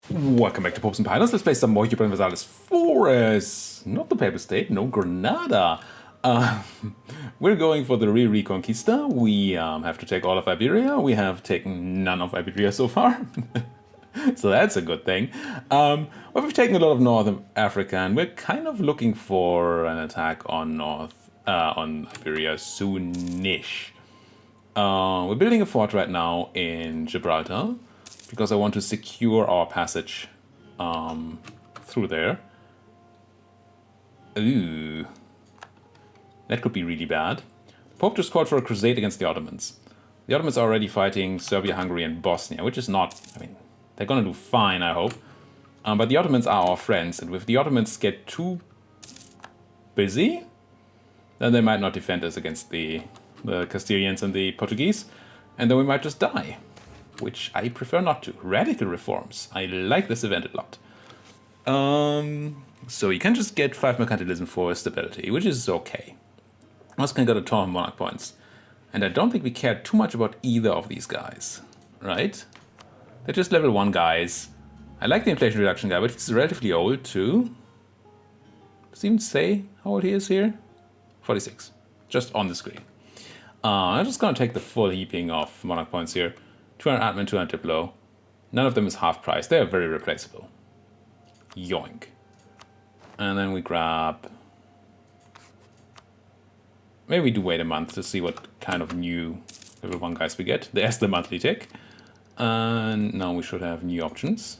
Welcome back to Popes and Pythons. Let's play some more Europa Universalis IV. Not the Papal State, no, Granada. We're going for the Re-Reconquista. We have to take all of Iberia. We have taken none of Iberia so far. So that's a good thing. But we've taken a lot of Northern Africa, and we're kind of looking for an attack on on Iberia soonish. We're building a fort right now in Gibraltar, because I want to secure our passage through there. Ooh. That could be really bad. Pope just called for a crusade against the Ottomans. The Ottomans are already fighting Serbia, Hungary, and Bosnia, which is not... I mean, they're gonna do fine, I hope. But the Ottomans are our friends, and if the Ottomans get too busy, then they might not defend us against the Castilians and the Portuguese, and then we might just die. Which I prefer not to. Radical reforms. I like this event a lot. So you can just get 5 mercantilism for stability, which is okay. Also can get a ton of monarch points. And I don't think we care too much about either of these guys. Right? They're just level 1 guys. I like the inflation reduction guy, but he's relatively old too. Does he even say how old he is here? 46. Just on the screen. I'm just gonna take the full heaping of monarch points here. 200 admin, 200 diplo. None of them is half price. They are very replaceable. Yoink. And then we grab... Maybe we do wait a month to see what kind of new level 1 guys we get. There's the monthly tick. And now we should have new options.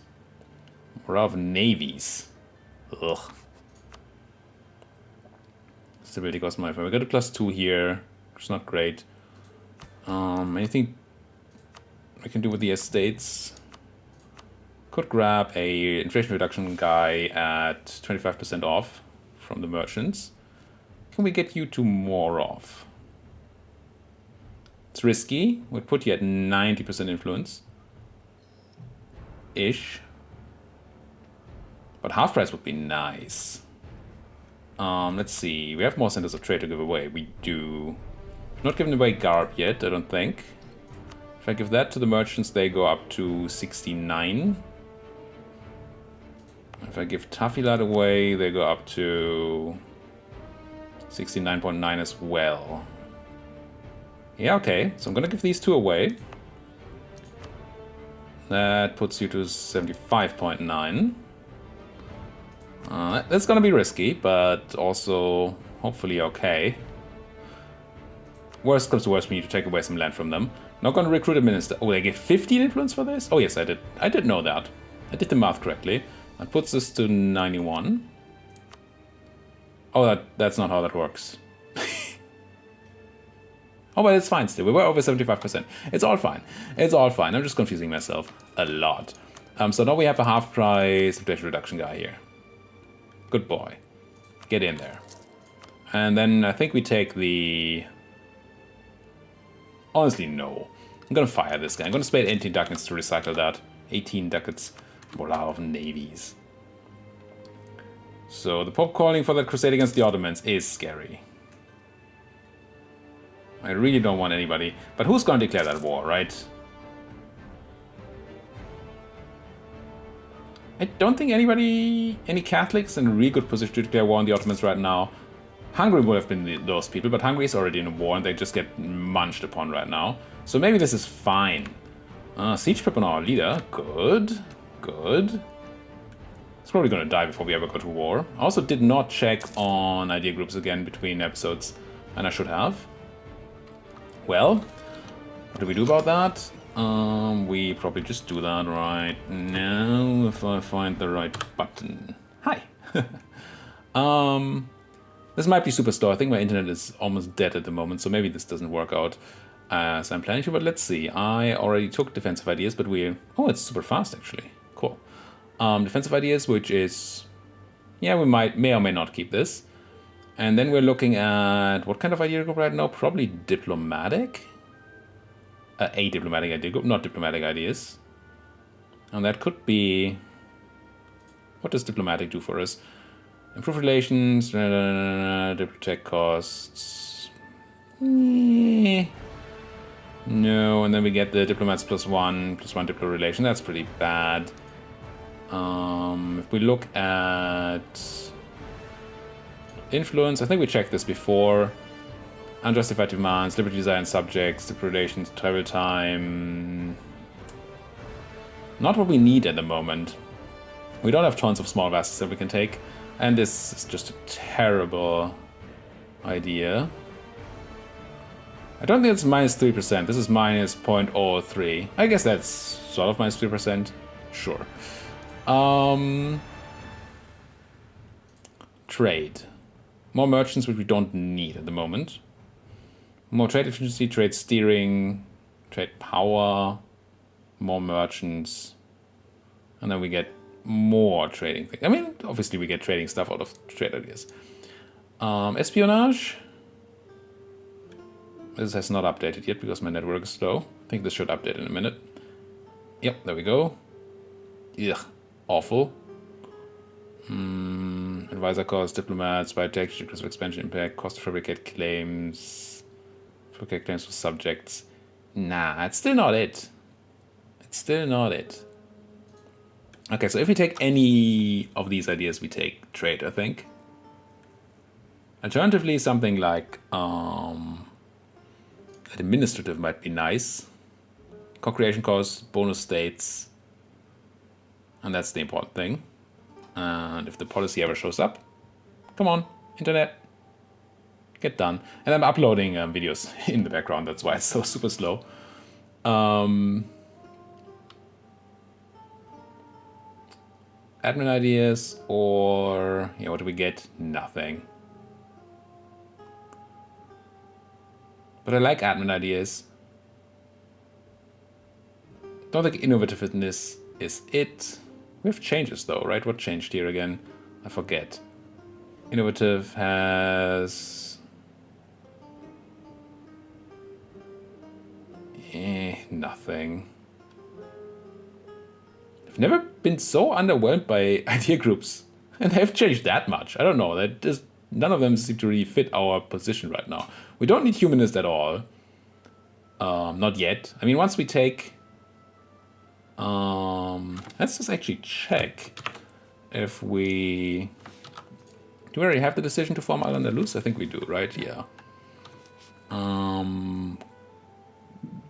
We're out of navies. Ugh. Stability cost modifier. We got a +2 here, which is not great. Anything I can do with the estates? Could grab a inflation reduction guy at 25% off from the merchants. Can we get you to more off? It's risky. We'd put you at 90% influence. Ish. But half price would be nice. Let's see. We have more centers of trade to give away. We do. Not giving away Garb yet, I don't think. If I give that to the merchants, they go up to 69. If I give Tafilat away, they go up to 69.9 as well. Yeah, okay. So I'm gonna give these 2 away. That puts you to 75.9. That's gonna be risky, but also hopefully okay. Worst comes to worst, we need to take away some land from them. Not gonna recruit a minister. Oh, they get 15 influence for this? Oh yes, I did. I did know that. I did the math correctly. That puts this to 91. Oh, that's not how that works. Oh, but it's fine still. We were over 75%. It's all fine. It's all fine. I'm just confusing myself a lot. So now we have a half price inflation reduction guy here. Good boy. Get in there. And then I think we take the... Honestly, no. I'm gonna fire this guy. I'm gonna spend 18 ducats to recycle that. 18 ducats. More out of navies. So the Pope calling for that crusade against the Ottomans is scary. I really don't want anybody. But who's gonna declare that war, right? I don't think any Catholics in a really good position to declare war on the Ottomans right now. Hungary would have been those people, but Hungary is already in a war and they just get munched upon right now. So maybe this is fine. Siege trip on our leader. Good. Good. It's probably gonna die before we ever go to war. I also did not check on idea groups again between episodes, and I should have. Well, what do we do about that? We probably just do that right now if I find the right button. Hi. This might be super slow. I think my internet is almost dead at the moment, so maybe this doesn't work out as I'm planning to, but let's see. I already took defensive ideas, but oh, it's super fast actually. Cool. Defensive ideas, which is, yeah, we may or may not keep this. And then we're looking at what kind of idea group right now? Probably diplomatic. A diplomatic idea group, not diplomatic ideas. And that could be... What does diplomatic do for us? Improve relations, tech costs. No, and then we get the diplomats +1 diplo relation. That's pretty bad. If we look at influence, I think we checked this before. Unjustified demands, liberty desire and subjects, depredation, travel time. Not what we need at the moment. We don't have tons of small vessels that we can take. And this is just a terrible idea. I don't think it's minus 3%. This is minus 0.03. I guess that's sort of minus 3%. Sure. Trade. More merchants, which we don't need at the moment. More trade efficiency, trade steering, trade power, more merchants. And then we get more trading things. I mean, obviously we get trading stuff out of trade ideas. Espionage. This has not updated yet because my network is slow. I think this should update in a minute. Yep, there we go. Ugh, awful. Advisor costs, diplomats, biotech, because of expansion impact, cost to fabricate claims. Fabricate claims for subjects. Nah, it's still not it. It's still not it. Okay, so if we take any of these ideas, we take trade, I think. Alternatively, something like administrative might be nice. Co-creation costs, bonus states, and that's the important thing. And if the policy ever shows up, come on, internet, get done. And I'm uploading videos in the background, that's why it's so super slow. Admin ideas, or yeah, what do we get? Nothing. But I like admin ideas. Don't think innovativeness is it. We have changes though, right? What changed here again? I forget. Innovative has... nothing. I've never been so underwhelmed by idea groups. And they have changed that much. I don't know. That just, none of them seem to really fit our position right now. We don't need humanist at all. Not yet. I mean, once we take... let's just actually check if we... Do we already have the decision to form Al-Andalus? I think we do, right? Yeah.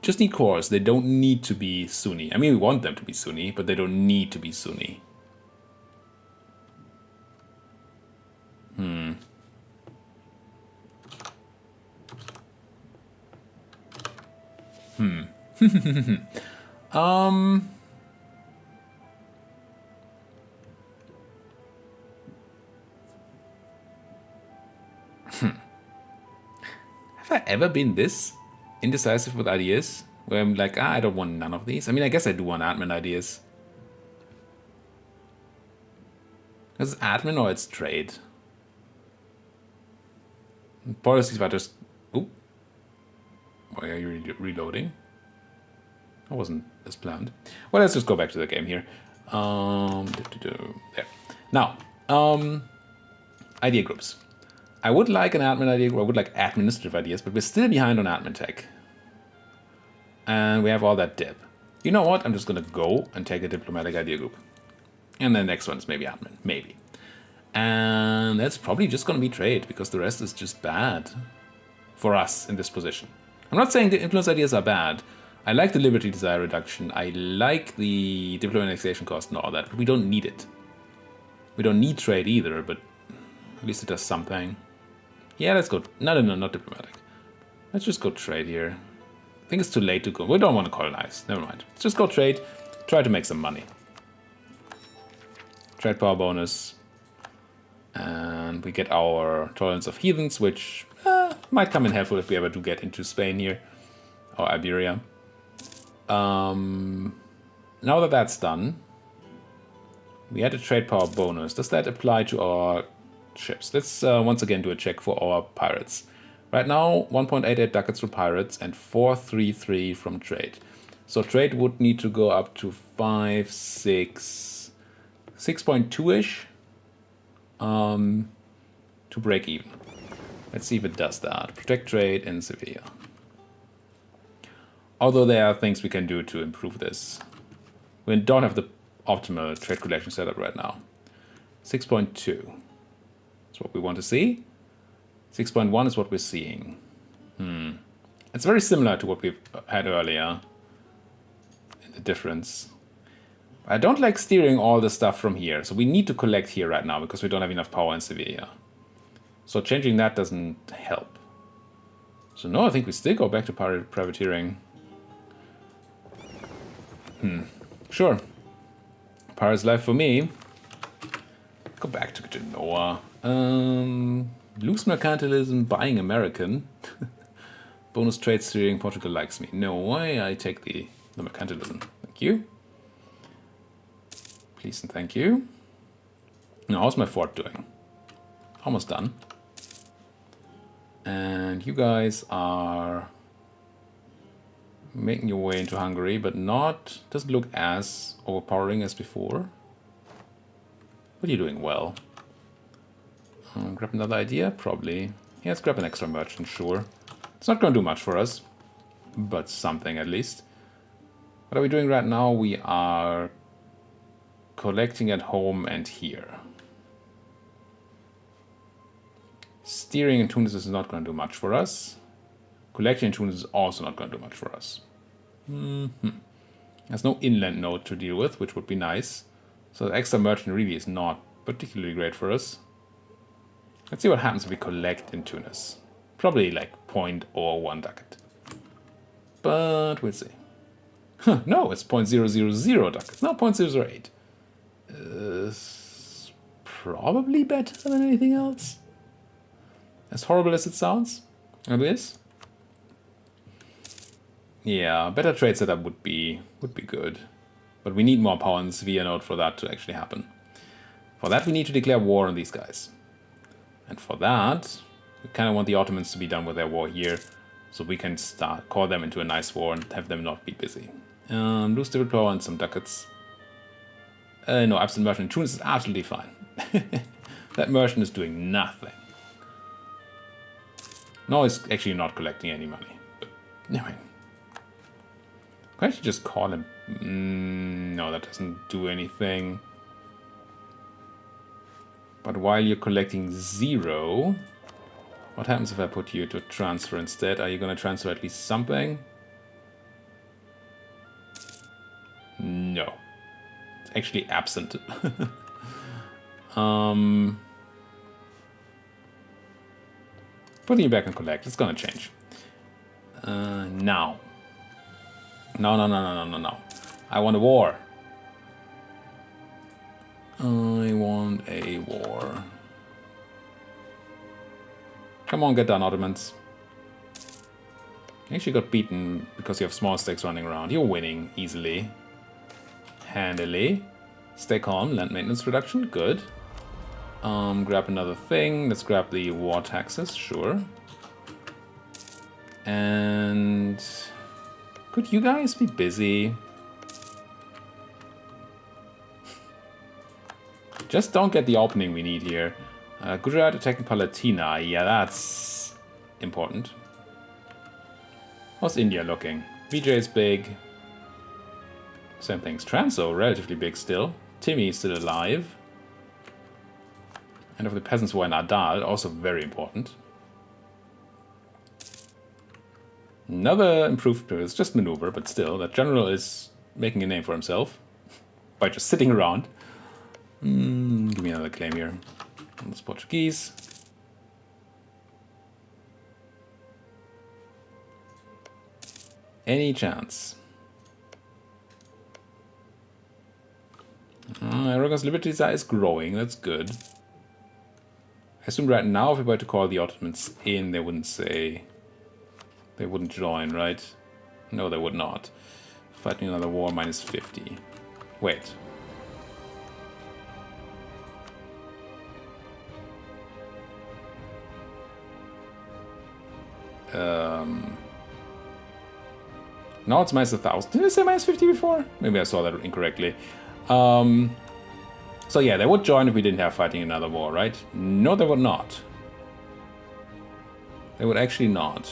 Just need cores. They don't need to be Sunni. I mean, we want them to be Sunni, but they don't need to be Sunni. Have I ever been this indecisive with ideas? Where I'm like, I don't want none of these. I mean, I guess I do want admin ideas. Is it admin or it's trade? Policies are just... Oop. Why are you reloading? That wasn't as planned. Well, let's just go back to the game here. There. Now, idea groups. I would like an admin idea group. I would like administrative ideas, but we're still behind on admin tech. And we have all that dip. You know what? I'm just going to go and take a diplomatic idea group. And the next one's maybe admin. Maybe. And that's probably just going to be trade, because the rest is just bad for us in this position. I'm not saying the influence ideas are bad. I like the liberty desire reduction. I like the diplomatic annexation cost and all that, but we don't need it. We don't need trade either, but at least it does something. Yeah, let's go. No, not diplomatic. Let's just go trade here. I think it's too late to go. We don't want to colonize. Never mind. Let's just go trade. Try to make some money. Trade power bonus. And we get our tolerance of heathens, which might come in helpful if we ever do get into Spain here. Or Iberia. Now that that's done, we had a trade power bonus. Does that apply to our ships? Let's once again do a check for our pirates. Right now, 1.88 ducats from pirates and 433 from trade. So trade would need to go up to 5, 6, 6.2-ish to break even. Let's see if it does that. Protect trade in Sevilla. Although there are things we can do to improve this. We don't have the optimal trade collection setup right now. 6.2 is what we want to see. 6.1 is what we're seeing. It's very similar to what we've had earlier. The difference. I don't like steering all the stuff from here, so we need to collect here right now because we don't have enough power in Sevilla. So changing that doesn't help. So no, I think we still go back to privateering. Sure. Paris life for me. Go back to Genoa. Loose mercantilism, buying American. Bonus trade steering, Portugal likes me. No, I take the mercantilism. Thank you. Please and thank you. Now, how's my fort doing? Almost done. And you guys are making your way into Hungary, but doesn't look as overpowering as before. But you're doing well. Grab another idea? Probably. Yeah, let's grab an extra merchant, sure. It's not going to do much for us, but something at least. What are we doing right now? We are collecting at home and here. Steering in Tunis is not going to do much for us. Collecting in Tunis is also not going to do much for us. There's no inland node to deal with, which would be nice. So the extra merchant really is not particularly great for us. Let's see what happens if we collect in Tunis. Probably like 0.01 ducat. But we'll see. No, it's 0.000 ducats. No, 0.008. Probably better than anything else. As horrible as it sounds. It is. Yeah, better trade setup would be good. But we need more power in the Sevilla node for that to actually happen. For that we need to declare war on these guys. And for that, we kind of want the Ottomans to be done with their war here. So we can call them into a nice war and have them not be busy. Lose civil power and some ducats. No, absent merchant in Tunis is absolutely fine. That merchant is doing nothing. No, it's actually not collecting any money. But anyway. Can I actually just call him? No, that doesn't do anything. But while you're collecting 0, what happens if I put you to transfer instead? Are you going to transfer at least something? No. It's actually absent. Putting you back on collect. It's going to change. Now. No. I want a war. I want a war. Come on, get done, Ottomans. You actually got beaten because you have small stakes running around. You're winning easily. Handily. Stay calm. Land maintenance reduction. Good. Grab another thing. Let's grab the war taxes. Sure. And could you guys be busy? Just don't get the opening we need here. Gujarat attacking Palatina. Yeah, that's important. How's India looking? Vijay is big. Same things. Transo, relatively big still. Timmy is still alive. End of the Peasants' War in Adal, also very important. Another improved period. It's just maneuver, but still, that general is making a name for himself by just sitting around. Give me another claim here. On this Portuguese. Any chance? Aragon's Liberty Desire is growing. That's good. I assume right now, if we were to call the Ottomans in, they wouldn't say... They wouldn't join, right? No, they would not. Fighting another war, minus 50. Wait. Now it's minus 1,000. Did I say minus 50 before? Maybe I saw that incorrectly. So yeah, they would join if we didn't have fighting another war, right? No, they would not. They would actually not,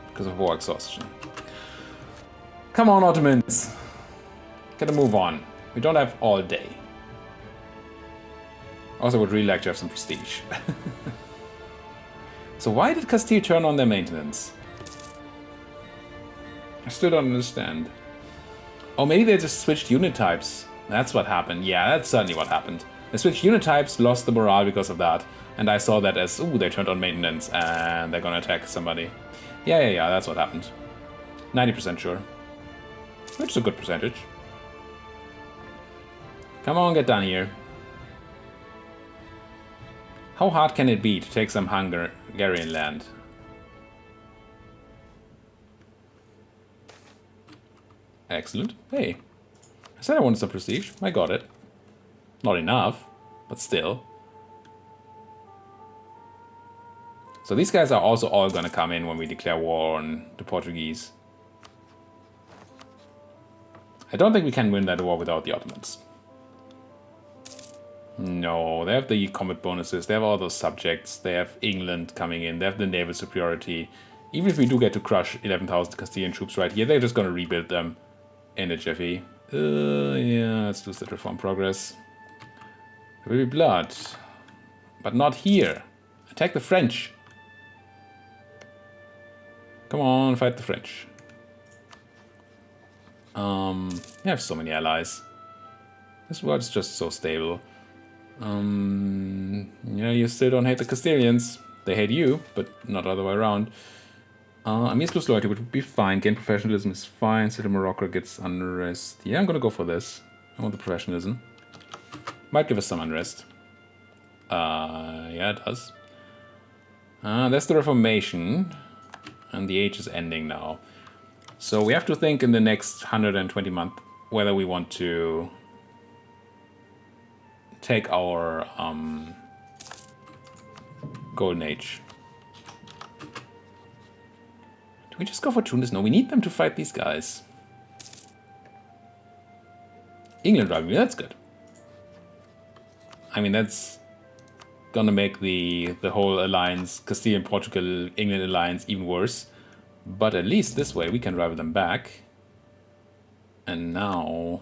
because of war exhaustion. Come on, Ottomans. Gotta move on. We don't have all day. Also would really like to have some prestige. So why did Castile turn on their maintenance? I still don't understand. Oh, maybe they just switched unit types. That's what happened. Yeah, that's certainly what happened. They switched unit types, lost the morale because of that. And I saw that as, ooh, they turned on maintenance and they're gonna attack somebody. Yeah, that's what happened. 90% sure. Which is a good percentage. Come on, get down here. How hard can it be to take some Hungarian land? Excellent. Hey, I said I wanted some prestige. I got it. Not enough, but still. So these guys are also all gonna come in when we declare war on the Portuguese. I don't think we can win that war without the Ottomans. No, they have the combat bonuses, they have all those subjects, they have England coming in, they have the naval superiority. Even if we do get to crush 11,000 Castilian troops right here, they're just gonna rebuild them in a jiffy. Yeah, let's lose that reform progress. There will be blood. But not here. Attack the French. Come on, fight the French. We have so many allies. This world is just so stable. Yeah, you still don't hate the Castilians. They hate you, but not the other way around. Amir's close loyalty would be fine. Gain professionalism is fine. City Morocco gets unrest. Yeah, I'm gonna go for this. I want the professionalism. Might give us some unrest. Yeah, it does. That's the Reformation. And the age is ending now. So we have to think in the next 120 months whether we want to take our Golden Age. Do we just go for Tunis? No, we need them to fight these guys. England rivalry, that's good. I mean, that's gonna make the whole alliance, Castilian, Portugal, England alliance even worse. But at least this way we can rival them back. And now,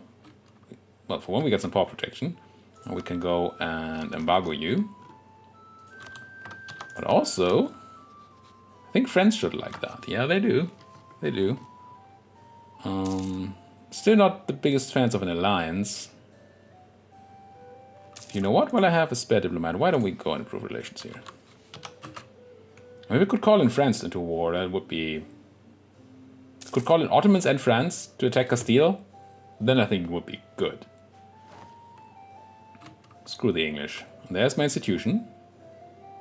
well, for one we got some power protection. We can go and embargo you. But also, I think France should like that. Yeah, they do. They do. Still not the biggest fans of an alliance. You know what? Well, I have a spare diplomat. Why don't we go and improve relations here? I mean, we could call in France into war. That would be... Could call in Ottomans and France to attack Castile. Then I think it would be good. Screw the English. And there's my institution.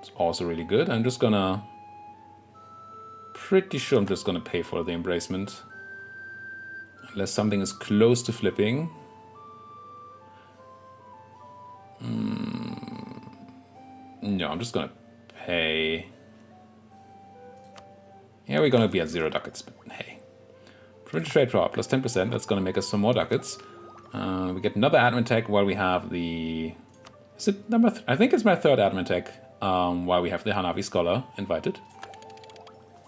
It's also really good. I'm just gonna... Pretty sure I'm just gonna pay for the embracement. Unless something is close to flipping. No, I'm just gonna pay. Yeah, we're gonna be at 0 ducats, but hey. Provincial trade power plus 10%, that's gonna make us some more ducats. We get another admin tech while we have the... Is it number... I think it's my third admin tech while we have the Hanafi Scholar invited.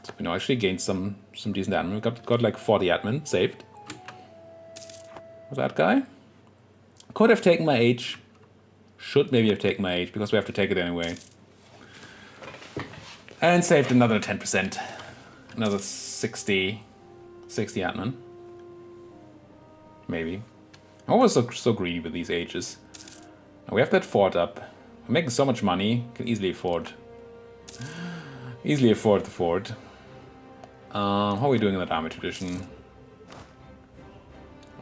So we actually gained some decent admin. We got like 40 admin saved. That guy. Could have taken my age. Should maybe have taken my age, because we have to take it anyway. And saved another 10%. Another 60 admin. Maybe. I'm always so greedy with these ages. Now we have that fort up. We're making so much money. Can easily afford the fort. How are we doing in that army tradition?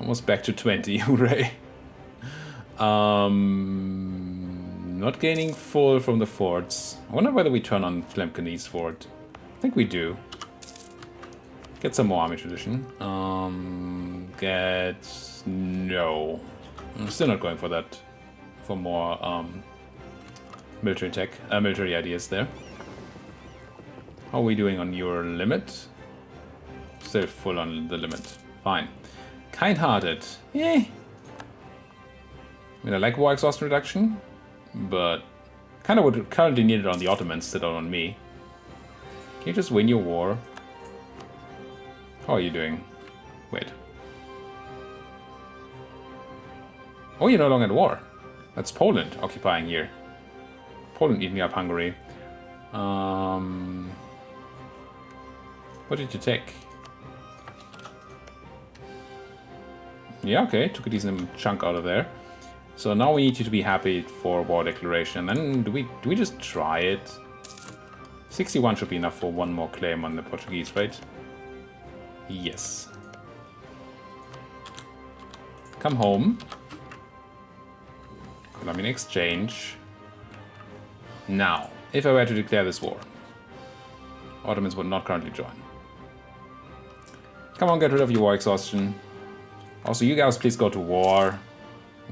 Almost back to 20, hooray. Not gaining full from the forts. I wonder whether we turn on Tlemceni's fort. I think we do. Get some more army tradition. No. I'm still not going for that. For more military tech, military ideas there. How are we doing on your limit? Still full on the limit. Fine. Kind-hearted. Yeah. I mean, I like war exhaustion reduction, but kind of would currently need it on the Ottomans instead of on me. Can you just win your war? How are you doing? Wait. Oh, you're no longer at war. That's Poland occupying here. Poland eating up Hungary. What did you take? Yeah, okay, took a decent chunk out of there. So now we need you to be happy for war declaration. And then do we just try it? 61 should be enough for one more claim on the Portuguese, right? Yes. Come home. Colombian exchange. Now, if I were to declare this war, Ottomans would not currently join. Come on, get rid of your war exhaustion. Also, you guys please go to war.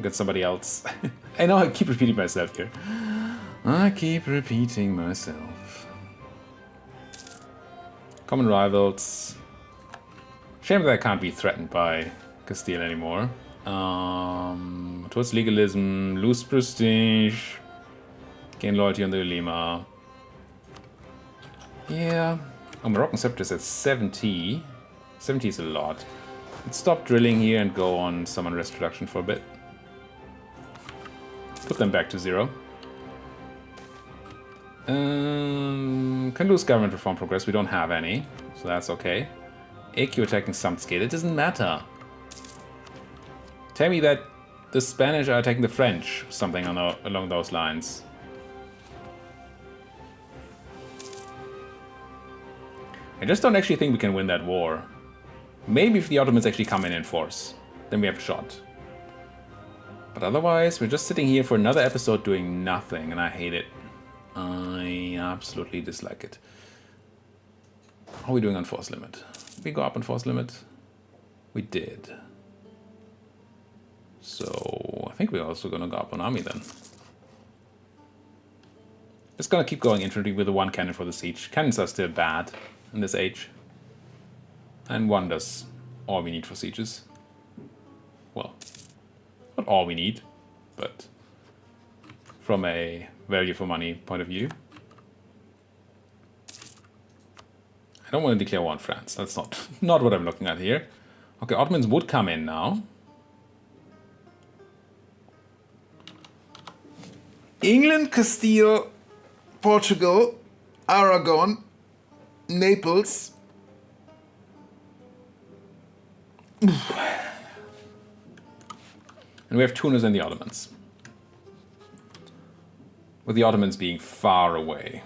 Get somebody else. I know I keep repeating myself here. I keep repeating myself. Common rivals. Shame that I can't be threatened by Castile anymore. Towards legalism, lose prestige, gain loyalty on the Ulema. Yeah. Oh, Moroccan scepter is at 70. 70 is a lot. Let's stop drilling here and go on some unrest reduction for a bit. Put them back to 0. Can lose government reform progress. We don't have any, so that's okay. AQ attacking some scale. It doesn't matter. Tell me that the Spanish are attacking the French, something along those lines. I just don't actually think we can win that war. Maybe if the Ottomans actually come in force, then we have a shot. But otherwise, we're just sitting here for another episode doing nothing, and I hate it. I absolutely dislike it. How are we doing on force limit? Did we go up on force limit? We did. So I think we're also going to go up on army then. Just going to keep going infantry with the 1 cannon for the siege. Cannons are still bad in this age. And 1 does all we need for sieges. Well, not all we need, but from a value for money point of view. I don't want to declare war on France. That's not what I'm looking at here. Okay, Ottomans would come in now. England, Castile, Portugal, Aragon, Naples. And we have Tunis and the Ottomans. With the Ottomans being far away.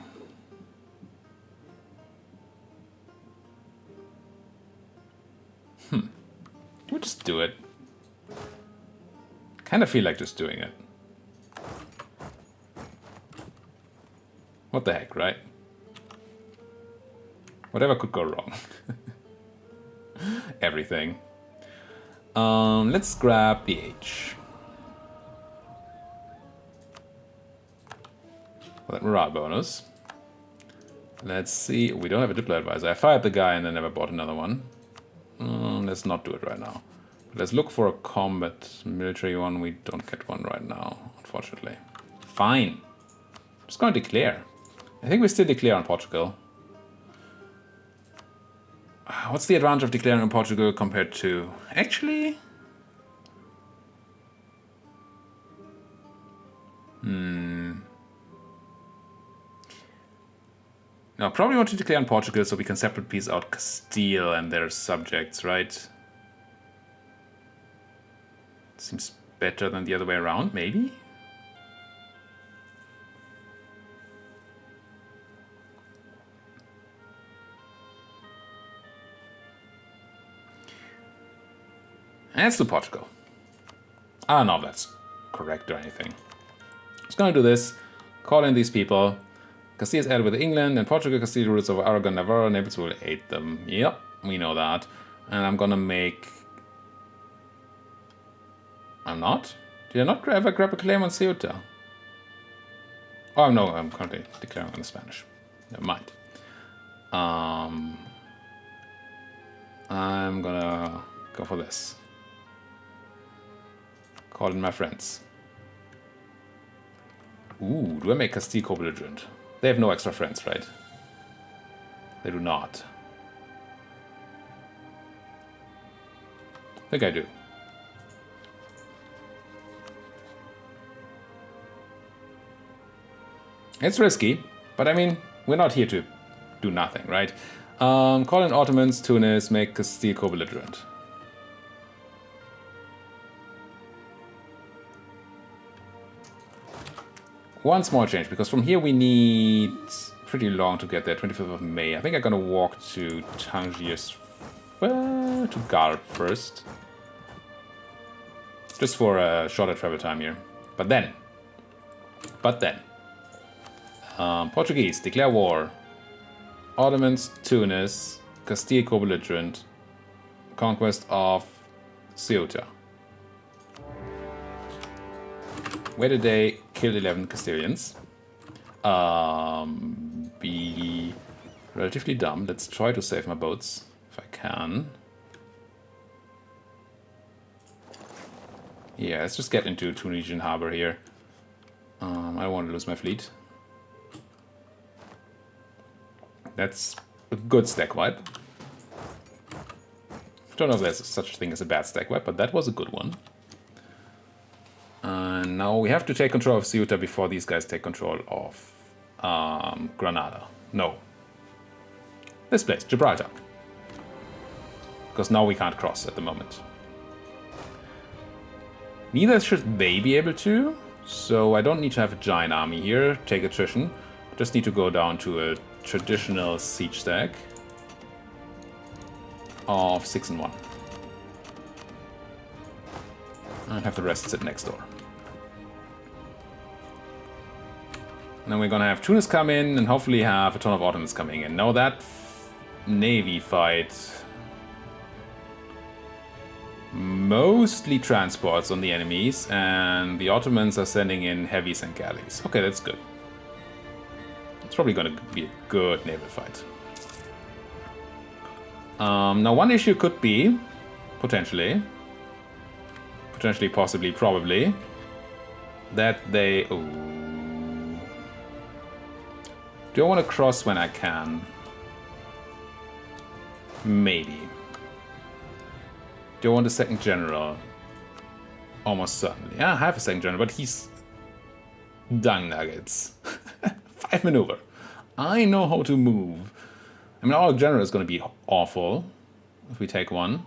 Do we just do it? Kind of feel like just doing it. What the heck, right? Whatever could go wrong. Everything. Let's grab the H. For that morale bonus. Let's see. We don't have a Diplo advisor. I fired the guy and then never bought another one. Let's not do it right now. But let's look for a combat military one. We don't get one right now, unfortunately. Fine. I'm just going to declare. I think we still declare on Portugal. What's the advantage of declaring on Portugal compared to... Actually... No, probably want to declare on Portugal so we can separate piece out Castile and their subjects, right? Seems better than the other way around, maybe? Let's do Portugal. I don't know if that's correct or anything. Just gonna do this. Call in these people. Castile is added with England and Portugal. Castile rules over Aragon, Navarro. Naples will aid them. Yep, we know that. And I'm gonna make... I'm not? Did I not ever grab a claim on Ceuta? Oh, no, I'm currently declaring on the Spanish. Never mind. I'm gonna go for this. Call in my friends. Ooh, do I make Castile co-belligerent? They have no extra friends, right? They do not. I think I do. It's risky, but I mean, we're not here to do nothing, right? Call in Ottomans, Tunis, make Castile co-belligerent. One small change, because from here we need pretty long to get there, 25th of May. I think I'm gonna walk to Tangiers, to Gard first. Just for a shorter travel time here. But then, Portuguese, declare war. Ottomans, Tunis, Castile co-belligerent, conquest of Ceuta. Where did they kill 11 Castilians? Be relatively dumb. Let's try to save my boats, if I can. Yeah, let's just get into Tunisian harbor here. I don't want to lose my fleet. That's a good stack wipe. Don't know if there's such a thing as a bad stack wipe, but that was a good one. And now we have to take control of Ceuta before these guys take control of Granada. No. This place, Gibraltar. Because now we can't cross at the moment. Neither should they be able to, so I don't need to have a giant army here, take attrition. Just need to go down to a traditional siege stack of 6 and 1. And have the rest sit next door. And then we're gonna have Tunis come in and hopefully have a ton of Ottomans coming in. Now that navy fight... mostly transports on the enemies, and the Ottomans are sending in heavies and galleys. Okay, that's good. It's probably going to be a good naval fight. Now, one issue could be, potentially, possibly, probably, that they... Ooh. Do I want to cross when I can? Maybe. Do I want a second general? Almost certainly. Yeah, I have a second general, but he's dung nuggets. 5 maneuver. I know how to move. I mean, our general is going to be awful if we take one.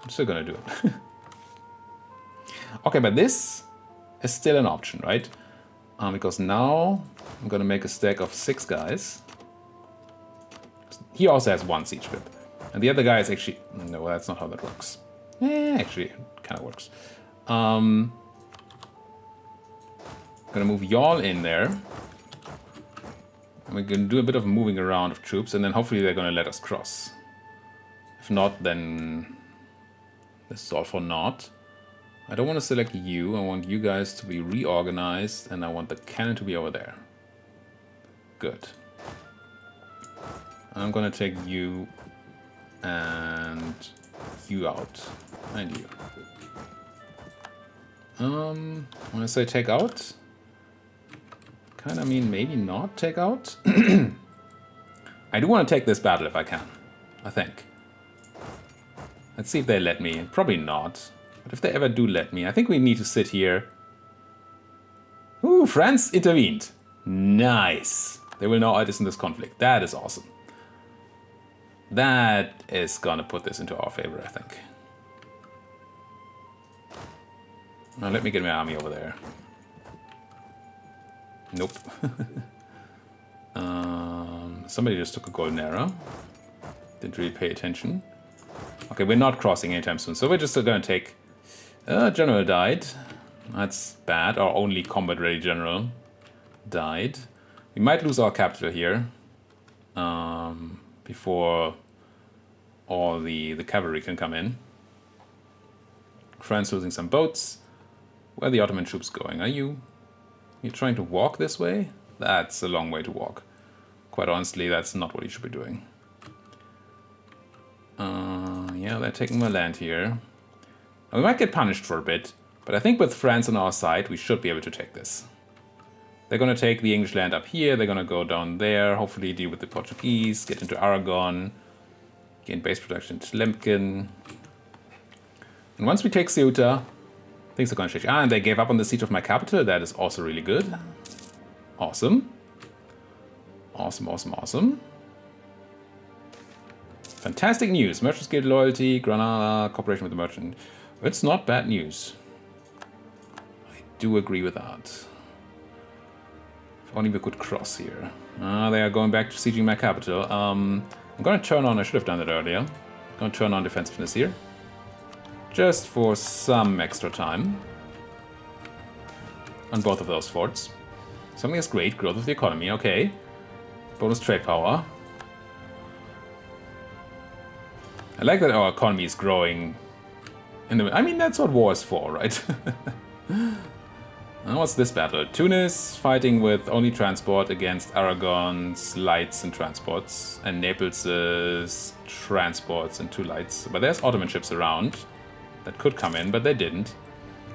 I'm still going to do it. Okay, but this is still an option, right? Because now I'm going to make a stack of 6 guys. He also has 1 siege whip. And the other guy is actually... No, that's not how that works. Actually, it kind of works. Gonna move y'all in there. And we're gonna do a bit of moving around of troops, and then hopefully they're gonna let us cross. If not, then... this is all for naught. I don't want to select you. I want you guys to be reorganized, and I want the cannon to be over there. Good. I'm gonna take you... and you out, and you. When I say take out, kind of mean maybe not take out. I do want to take this battle if I can, I think. Let's see if they let me. Probably not, but if they ever do let me, I think we need to sit here. Ooh, France intervened. Nice. They will now aid us in this conflict. That is awesome. That is gonna put this into our favor, I think. Now let me get my army over there. Nope. Somebody just took a golden arrow. Didn't really pay attention. Okay, we're not crossing anytime soon, so we're just gonna take... general died. That's bad. Our only combat-ready general died. We might lose our capital here. Before all the cavalry can come in. France losing some boats. Where are the Ottoman troops going? Are you trying to walk this way? That's a long way to walk. Quite honestly, that's not what you should be doing. Yeah, they're taking my land here. Now, we might get punished for a bit, but I think with France on our side, we should be able to take this. They're going to take the English land up here. They're going to go down there, hopefully deal with the Portuguese, get into Aragon, gain base production in Tlemcen. And once we take Ceuta, Things are going to change. Ah, and they gave up on the siege of my capital. That is also really good. Awesome. Awesome, awesome, awesome. Fantastic news. Merchants Guild loyalty, Granada, cooperation with the merchant. It's not bad news. I do agree with that. If only we could cross here. Ah, they are going back to sieging my capital. I'm going to turn on, I should have done that earlier. I'm going to turn on defensiveness here. Just for some extra time. On both of those forts. Something is great. Growth of the economy. Okay. Bonus trade power. I like that our economy is growing. I mean, that's what war is for, right? What's this battle? Tunis fighting with only transport against Aragon's lights and transports. And Naples's transports and 2 lights. But there's Ottoman ships around that could come in, but they didn't.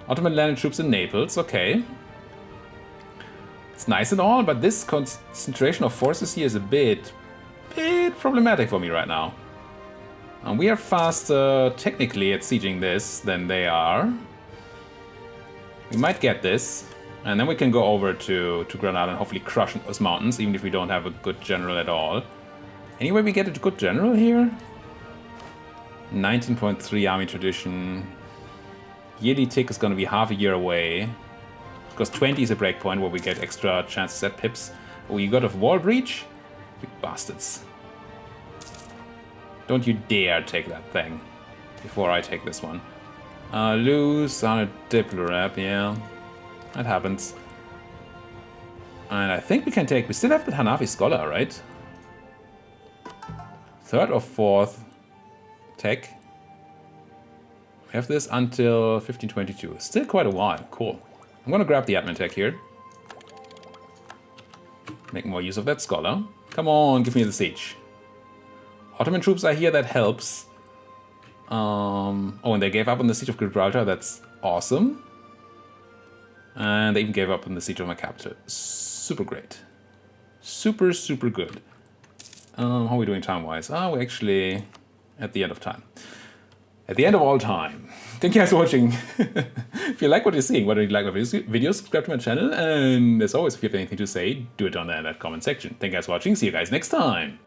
Ottoman landed troops in Naples. Okay. It's nice and all, but this concentration of forces here is a bit problematic for me right now. We are faster technically at sieging this than they are. We might get this, and then we can go over to Granada and hopefully crush those mountains, even if we don't have a good general at all. Anyway, we get a good general here. 19.3 army tradition. Yearly tick is going to be half a year away. Because 20 is a breakpoint where we get extra chances at pips. Oh, you got a wall breach? You bastards. Don't you dare take that thing before I take this one. Lose on a Diplorap, yeah. That happens. And I think we can take... We still have the Hanafi Scholar, right? 3rd or 4th tech. We have this until 1522. Still quite a while. Cool. I'm gonna grab the admin tech here. Make more use of that scholar. Come on, give me the siege. Ottoman troops are here, that helps. Oh, and they gave up on the siege of Gibraltar. That's awesome. And they even gave up on the siege of my capital. Super great. Super, super good. How are we doing time-wise? We're actually at the end of time. At the end of all time. Thank you guys for watching. If you like what you're seeing, whether you like my videos, subscribe to my channel. And as always, if you have anything to say, do it down there in that comment section. Thank you guys for watching. See you guys next time.